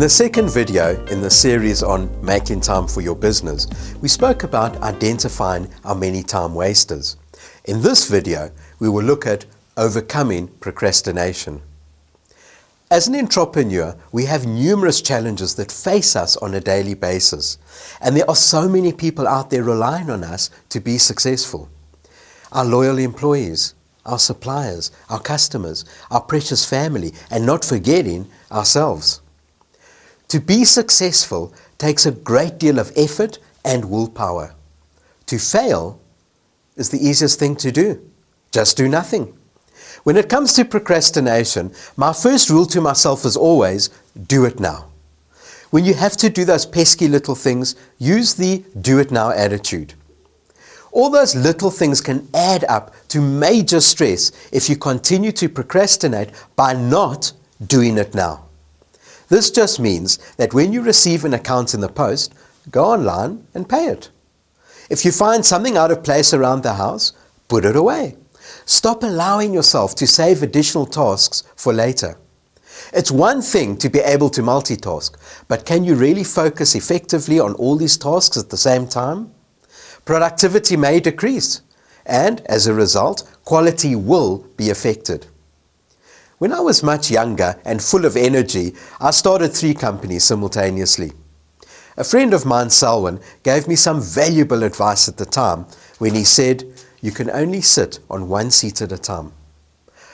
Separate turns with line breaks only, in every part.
In the second video in the series on making time for your business, we spoke about identifying our many time wasters. In this video, we will look at overcoming procrastination. As an entrepreneur, we have numerous challenges that face us on a daily basis, and there are so many people out there relying on us to be successful. Our loyal employees, our suppliers, our customers, our precious family, and not forgetting ourselves. To be successful takes a great deal of effort and willpower. To fail is the easiest thing to do. Just do nothing. When it comes to procrastination, my first rule to myself is always, do it now. When you have to do those pesky little things, use the do it now attitude. All those little things can add up to major stress if you continue to procrastinate by not doing it now. This just means that when you receive an account in the post, go online and pay it. If you find something out of place around the house, put it away. Stop allowing yourself to save additional tasks for later. It's one thing to be able to multitask, but can you really focus effectively on all these tasks at the same time? Productivity may decrease, and as a result, quality will be affected. When I was much younger and full of energy, I started 3 companies simultaneously. A friend of mine, Selwyn, gave me some valuable advice at the time when he said, you can only sit on one seat at a time.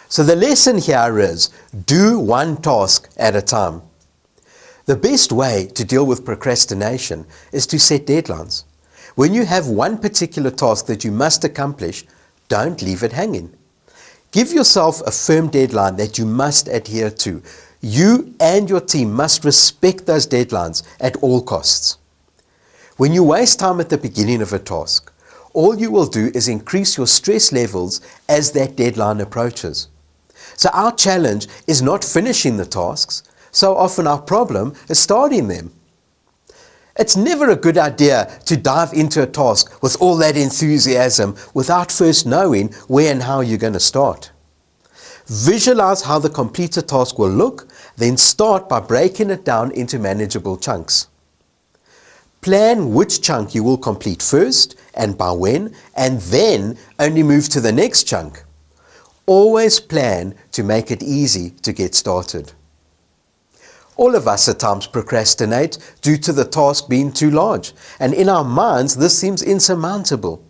So the lesson here is, do one task at a time. The best way to deal with procrastination is to set deadlines. When you have one particular task that you must accomplish, don't leave it hanging. Give yourself a firm deadline that you must adhere to. You and your team must respect those deadlines at all costs. When you waste time at the beginning of a task, all you will do is increase your stress levels as that deadline approaches. So our challenge is not finishing the tasks. So often our problem is starting them. It's never a good idea to dive into a task with all that enthusiasm without first knowing where and how you're going to start. Visualize how the completed task will look, then start by breaking it down into manageable chunks. Plan which chunk you will complete first and by when, and then only move to the next chunk. Always plan to make it easy to get started. All of us at times procrastinate due to the task being too large, and in our minds this seems insurmountable.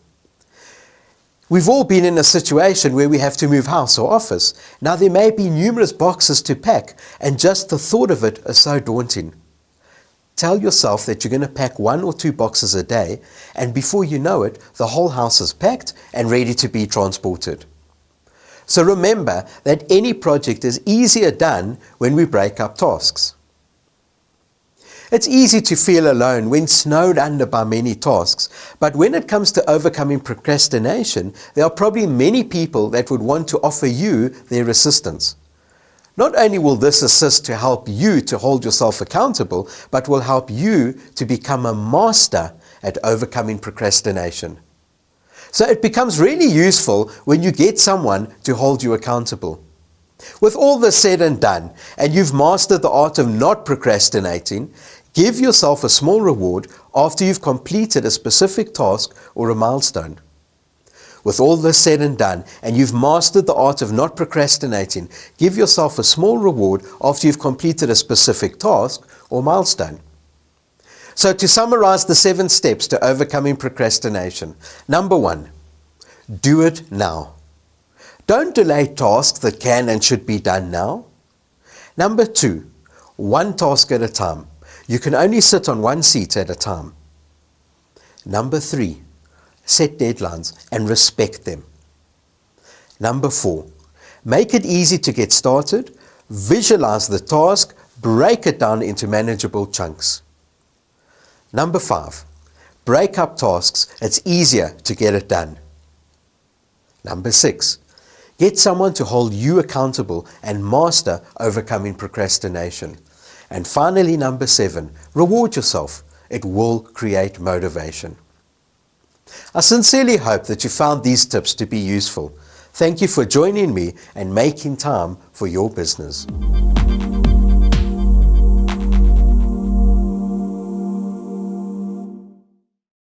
We've all been in a situation where we have to move house or office. Now there may be numerous boxes to pack, and just the thought of it is so daunting. Tell yourself that you're going to pack 1 or 2 boxes a day, and before you know it, the whole house is packed and ready to be transported. So remember that any project is easier done when we break up tasks. It's easy to feel alone when snowed under by many tasks, but when it comes to overcoming procrastination, there are probably many people that would want to offer you their assistance. Not only will this assist to help you to hold yourself accountable, but will help you to become a master at overcoming procrastination. So it becomes really useful when you get someone to hold you accountable. With all this said and done, and you've mastered the art of not procrastinating, give yourself a small reward after you've completed a specific task or a milestone. With all this said and done, and you've mastered the art of not procrastinating, give yourself a small reward after you've completed a specific task or milestone. So to summarize the 7 steps to overcoming procrastination. Number 1, do it now. Don't delay tasks that can and should be done now. Number 2, one task at a time. You can only sit on one seat at a time. Number 3, set deadlines and respect them. Number 4, make it easy to get started, visualize the task, break it down into manageable chunks. Number 5, break up tasks, it's easier to get it done. Number 6, get someone to hold you accountable and master overcoming procrastination. And finally, number 7, reward yourself, it will create motivation. I sincerely hope that you found these tips to be useful. Thank you for joining me and making time for your business.